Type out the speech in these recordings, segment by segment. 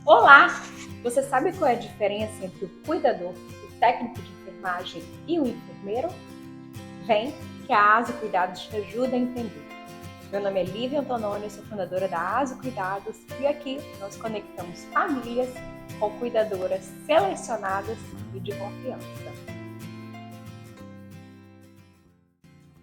Olá! Você sabe qual é a diferença entre o cuidador, o técnico de enfermagem e o enfermeiro? Vem que a ASO Cuidados te ajuda a entender. Meu nome é Lívia Antononi, eu sou fundadora da ASO Cuidados e aqui nós conectamos famílias com cuidadoras selecionadas e de confiança.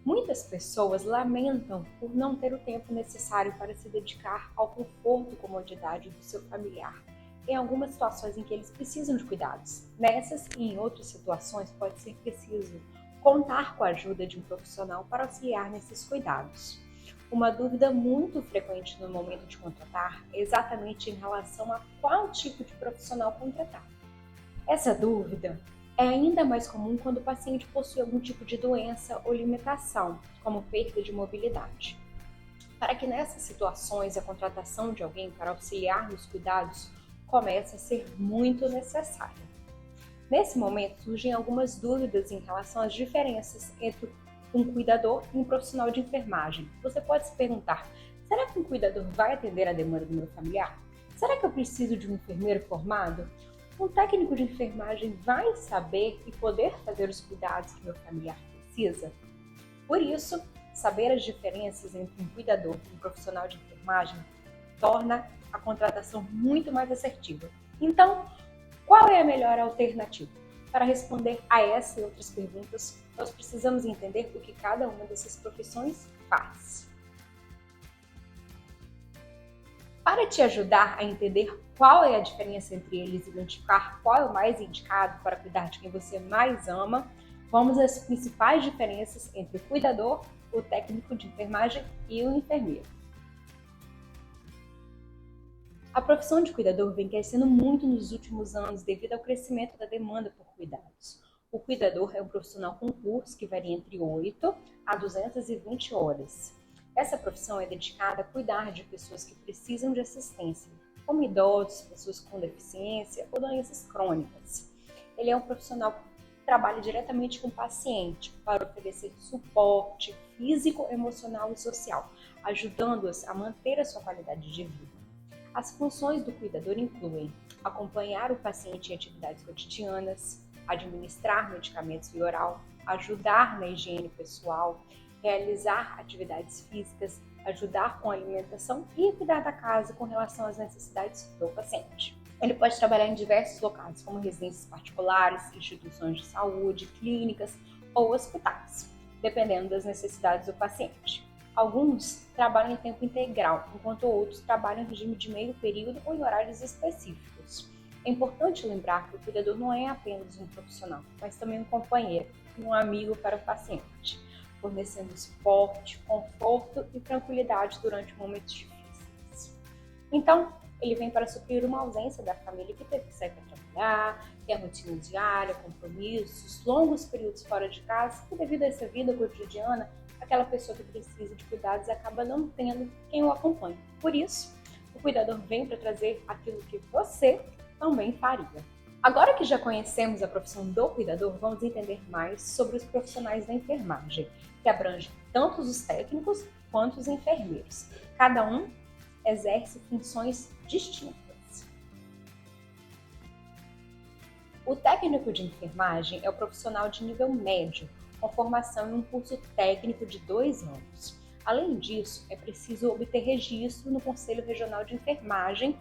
Muitas pessoas lamentam por não ter o tempo necessário para se dedicar ao conforto e comodidade do seu familiar, em algumas situações em que eles precisam de cuidados. Nessas e em outras situações pode ser preciso contar com a ajuda de um profissional para auxiliar nesses cuidados. Uma dúvida muito frequente no momento de contratar é exatamente em relação a qual tipo de profissional contratar. Essa dúvida é ainda mais comum quando o paciente possui algum tipo de doença ou limitação, como perda de mobilidade. Para que nessas situações a contratação de alguém para auxiliar nos cuidados começa a ser muito necessária. Nesse momento surgem algumas dúvidas em relação às diferenças entre um cuidador e um profissional de enfermagem. Você pode se perguntar: será que um cuidador vai atender a demanda do meu familiar? Será que eu preciso de um enfermeiro formado? Um técnico de enfermagem vai saber e poder fazer os cuidados que meu familiar precisa? Por isso, saber as diferenças entre um cuidador e um profissional de enfermagem torna a contratação muito mais assertiva. Então, qual é a melhor alternativa? Para responder a essa e outras perguntas, nós precisamos entender o que cada uma dessas profissões faz. Para te ajudar a entender qual é a diferença entre eles e identificar qual é o mais indicado para cuidar de quem você mais ama, vamos às principais diferenças entre o cuidador, o técnico de enfermagem e o enfermeiro. A profissão de cuidador vem crescendo muito nos últimos anos devido ao crescimento da demanda por cuidados. O cuidador é um profissional concurso que varia entre 8 a 220 horas. Essa profissão é dedicada a cuidar de pessoas que precisam de assistência, como idosos, pessoas com deficiência ou doenças crônicas. Ele é um profissional que trabalha diretamente com o paciente para oferecer suporte físico, emocional e social, ajudando-os a manter a sua qualidade de vida. As funções do cuidador incluem acompanhar o paciente em atividades cotidianas, administrar medicamentos via oral, ajudar na higiene pessoal, realizar atividades físicas, ajudar com a alimentação e cuidar da casa com relação às necessidades do paciente. Ele pode trabalhar em diversos locais, como residências particulares, instituições de saúde, clínicas ou hospitais, dependendo das necessidades do paciente. Alguns trabalham em tempo integral, enquanto outros trabalham em regime de meio período ou em horários específicos. É importante lembrar que o cuidador não é apenas um profissional, mas também um companheiro e um amigo para o paciente, fornecendo suporte, conforto e tranquilidade durante momentos difíceis. Então, ele vem para suprir uma ausência da família que teve que sair para trabalhar, tem a rotina diária, compromissos, longos períodos fora de casa, e devido a essa vida cotidiana, aquela pessoa que precisa de cuidados acaba não tendo quem o acompanhe. Por isso, o cuidador vem para trazer aquilo que você também faria. Agora que já conhecemos a profissão do cuidador, vamos entender mais sobre os profissionais da enfermagem, que abrange tanto os técnicos quanto os enfermeiros. Cada um exerce funções distintas. O técnico de enfermagem é o profissional de nível médio, com formação em um curso técnico de 2 anos. Além disso, é preciso obter registro no Conselho Regional de Enfermagem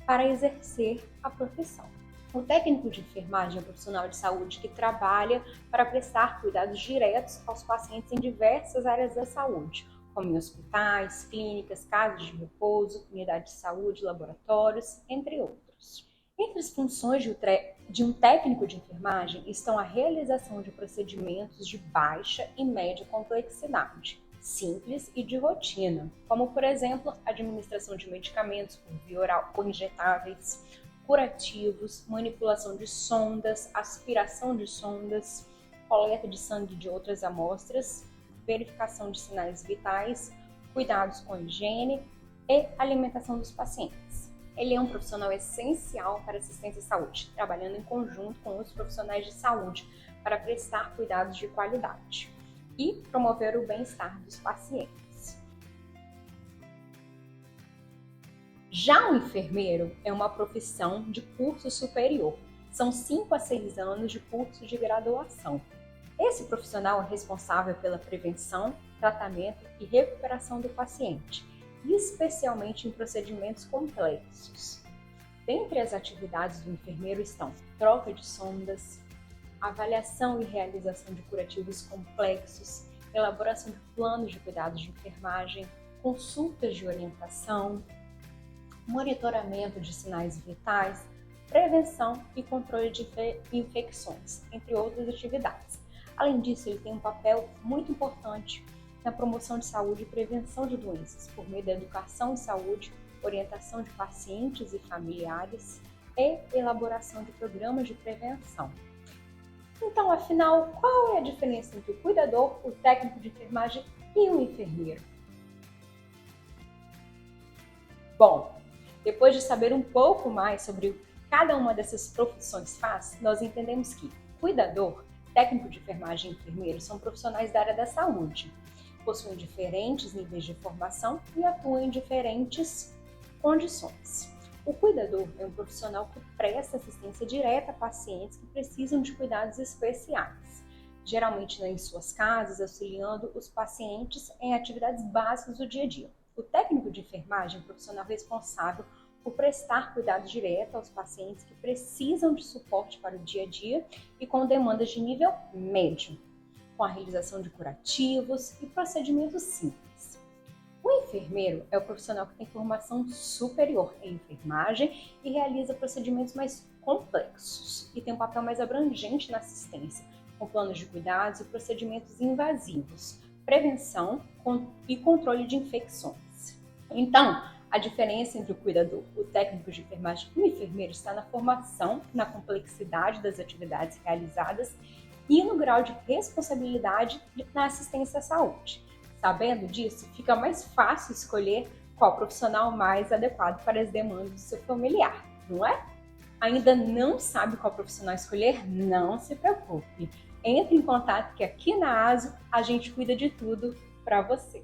para exercer a profissão. O técnico de enfermagem é um profissional de saúde que trabalha para prestar cuidados diretos aos pacientes em diversas áreas da saúde, como em hospitais, clínicas, casas de repouso, unidades de saúde, laboratórios, entre outros. Entre as funções de um técnico de enfermagem estão a realização de procedimentos de baixa e média complexidade, simples e de rotina, como, por exemplo, administração de medicamentos por via oral ou injetáveis, curativos, manipulação de sondas, aspiração de sondas, coleta de sangue de outras amostras, verificação de sinais vitais, cuidados com higiene e alimentação dos pacientes. Ele é um profissional essencial para a assistência à saúde, trabalhando em conjunto com outros profissionais de saúde para prestar cuidados de qualidade e promover o bem-estar dos pacientes. Já o enfermeiro é uma profissão de curso superior. São 5 a 6 anos de curso de graduação. Esse profissional é responsável pela prevenção, tratamento e recuperação do paciente, especialmente em procedimentos complexos. Dentre as atividades do enfermeiro estão troca de sondas, avaliação e realização de curativos complexos, elaboração de planos de cuidados de enfermagem, consultas de orientação, monitoramento de sinais vitais, prevenção e controle de infecções, entre outras atividades. Além disso, ele tem um papel muito importante na promoção de saúde e prevenção de doenças, por meio da educação em saúde, orientação de pacientes e familiares e elaboração de programas de prevenção. Então, afinal, qual é a diferença entre o cuidador, o técnico de enfermagem e o enfermeiro? Bom, depois de saber um pouco mais sobre o que cada uma dessas profissões faz, nós entendemos que cuidador, técnico de enfermagem e enfermeiro são profissionais da área da saúde, possuem diferentes níveis de formação e atuam em diferentes condições. O cuidador é um profissional que presta assistência direta a pacientes que precisam de cuidados especiais, geralmente em suas casas, auxiliando os pacientes em atividades básicas do dia a dia. O técnico de enfermagem é um profissional responsável por prestar cuidado direto aos pacientes que precisam de suporte para o dia a dia e com demandas de nível médio, com a realização de curativos e procedimentos simples. O enfermeiro é o profissional que tem formação superior em enfermagem e realiza procedimentos mais complexos e tem um papel mais abrangente na assistência, com planos de cuidados e procedimentos invasivos, prevenção e controle de infecções. Então, a diferença entre o cuidador, o técnico de enfermagem e o enfermeiro está na formação, na complexidade das atividades realizadas e no grau de responsabilidade na assistência à saúde. Sabendo disso, fica mais fácil escolher qual profissional mais adequado para as demandas do seu familiar, não é? Ainda não sabe qual profissional escolher? Não se preocupe. Entre em contato que aqui na ASO a gente cuida de tudo para você.